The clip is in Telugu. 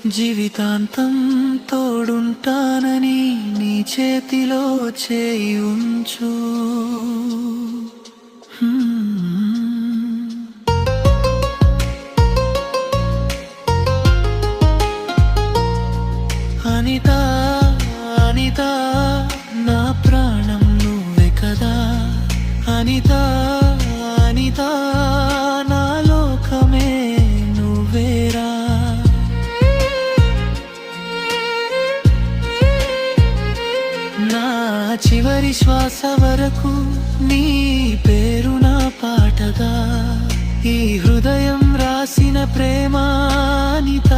జీవితాంతం తోడుంటానని నీ చేతిలో చేయి ఉంచు. అనిత అనిత నా ప్రాణం నువ్వే కదా. అనిత అనిత నా లోకమే నువ్వేరా. నా చివరి శ్వాస వరకు నీ పేరు నా పాటగా ఈ హృదయం రాసిన ప్రేమ అనిత.